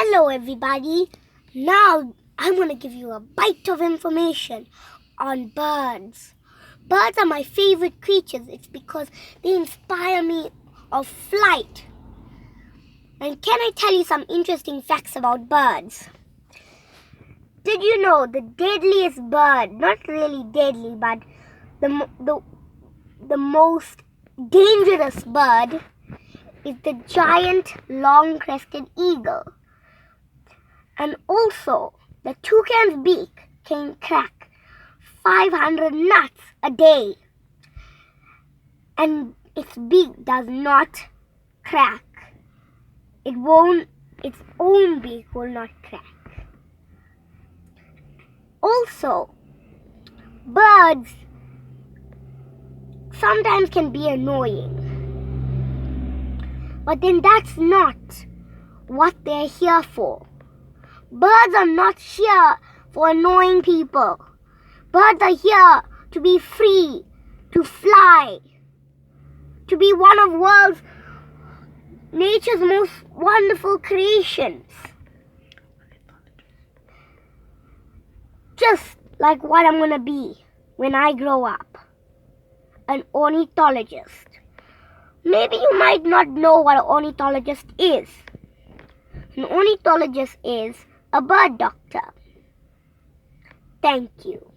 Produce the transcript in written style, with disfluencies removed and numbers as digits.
Hello everybody. Now I'm going to give you a bite of information on birds. Birds are my favorite creatures. It's because they inspire me of flight. And can I tell you some interesting facts about birds? Did you know the deadliest bird, not really deadly, but the most dangerous bird is the giant long-crested eagle. And also, the toucan's beak can crack 500 nuts a day. And its beak does not crack. Its own beak will not crack. Also, birds sometimes can be annoying. But then that's not what they're here for. Birds are not here for annoying people. Birds are here to be free, to fly, to be one of nature's most wonderful creations. Just like what I'm going to be when I grow up, an ornithologist. Maybe you might not know what an ornithologist is. An ornithologist is a bird doctor. Thank you.